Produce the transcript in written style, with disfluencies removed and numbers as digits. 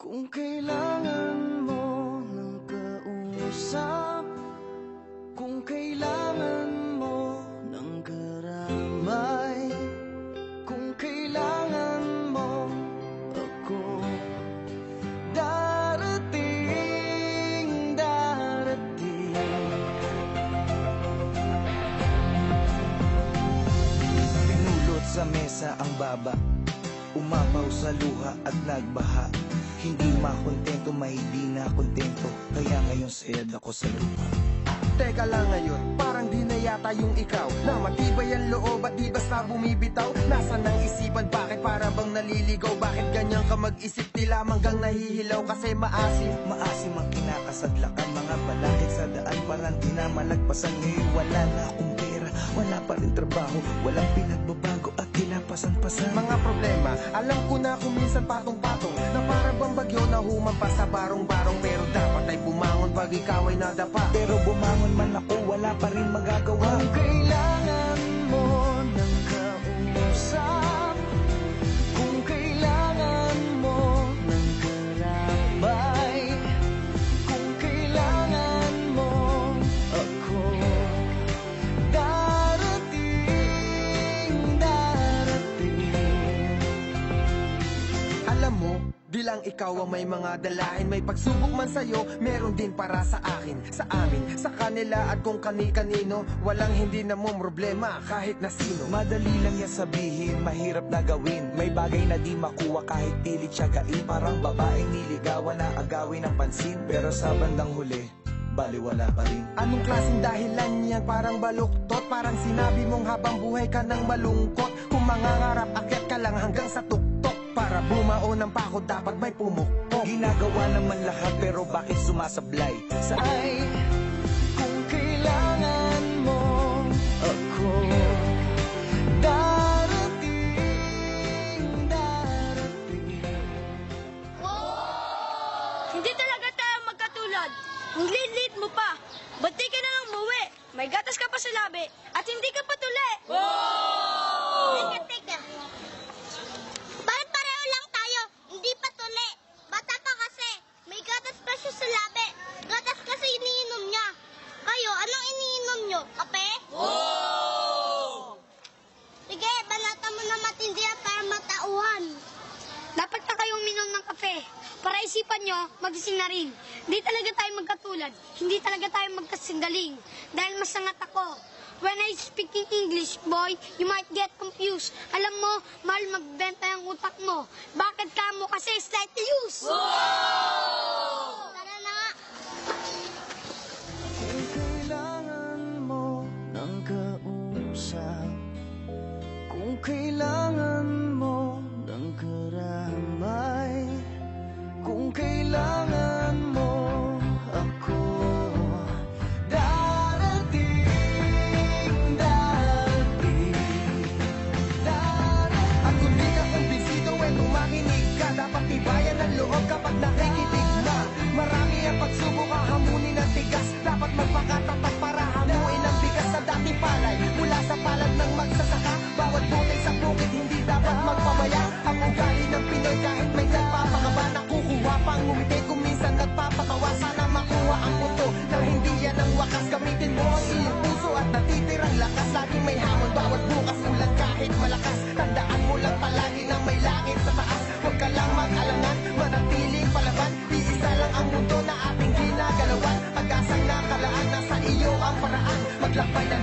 Kung kailangan mo ng kausap, kung kailangan mo ng karamay, kung kailangan mo ako, darating, darating. Pinulot sa mesa ang baba, umapaw sa luha at nagbaha. Hindi makontento, mahidi na kontento, kaya ngayon sayad ako sa lupa. Teka lang ngayon, parang di na yata yung ikaw, na matibay ang loob at di basta bumibitaw. Nasaan ang isipan, bakit para bang naliligaw? Bakit ganyan ka mag-isip, tila manggang nahihilaw? Kasi maasim ang kinakasadlakan, mga balakid sa daan, parang di na malagpasan. Ngayon wala na akong pera, wala pa rin trabaho, walang pinagbabago at tinapasan-pasan. mga problema, alam ko na kung minsan patong-patong, na para bang bagyo na humampas sa barong-barong. Pero dapat ay bumangon pag ikaw ay nadapa. Pero bumangon man ako, wala pa rin magagawa. Kung kailangan mo ng kausap, kung kailangan mo ng karamay, kung kailangan mo ako, darating, darating. Alam mo, di lang ikaw ang may mga dalahin. May pagsubok man sa'yo, meron din para sa akin, sa amin, sa kanila at kung kani-kanino. Walang hindi na mong problema kahit na sino. Madali lang yan sabihin, mahirap na gawin. May bagay na di makuha kahit pilit siyagain. Parang babaeng niligawan na agawin ng pansin, pero sa bandang huli, baliwala pa rin. Anong klaseng dahilan yan? Parang baluktot. Parang sinabi mong habang buhay ka nang malungkot. Kung mangangarap, akyat ka lang hanggang sa tuktok. Para bumao ng pako, dapat may pumukpok. Ginagawa naman lahat, pero bakit sumasablay? Sa ay, kung kailangan mo ako, darating, darating. Hindi talaga tayo magkatulad. Ang liit mo pa. Ba't di ka na lang umuwi? May gatas ka pa sa labi at hindi ka patuli. Teka. Bakit pareho lang tayo? Hindi patuli. Bata pa kasi. May gatas pa siya sa labi. Gatas kasi iniinom niya. Kayo, anong iniinom niyo? Kape? Sige, banatan mo na matindi at para matauhan. Dapat na kayong minom ng kape para isipan nyo magising na rin. Hindi talaga tayo magkatulad. Hindi talaga tayo magkasindaling. Dahil masangat ako. When I speak in English, boy, you might get confused. Alam mo, mahal magbenta ang utak mo. Bakit ka mo kasi slightly used? Tara na nga. Kung kailangan mo ng kausap, kung kailangan mo ng karamay, kung kailangan mo ako, darating, darating, darating. At kung di ka kumbinsido, tumakinig ka. Dapat tibayan ang loob kapag nakikinig na. Marami ang pagsubok, hahamunin ang tigas. Dapat magpakatapat para hamuin ang bigas sa dating palay. Mula sa palad ng magsasaka, bawat butil sa bukid hindi dapat magpabaya. Ang ugali ng Pinoy kahit may nagpapakaba, nakukuha pang ngumiti kung minsan nagpapatawa. Sana makuha ang punto na hindi yan ang wakas. Gamitin mo ang iyong puso at natitirang lakas. Laging may hamon, bawat bukas ulan kahit malakas. Tandaan mo lang palagi na may langit sa taas. Huwag ka lang mag-alangan, manatiling palaban. Iisa lang ang mundo na ating ginagalawan. Pag-asang nakalaan, nasa iyo ang paraan. Maglakbay ng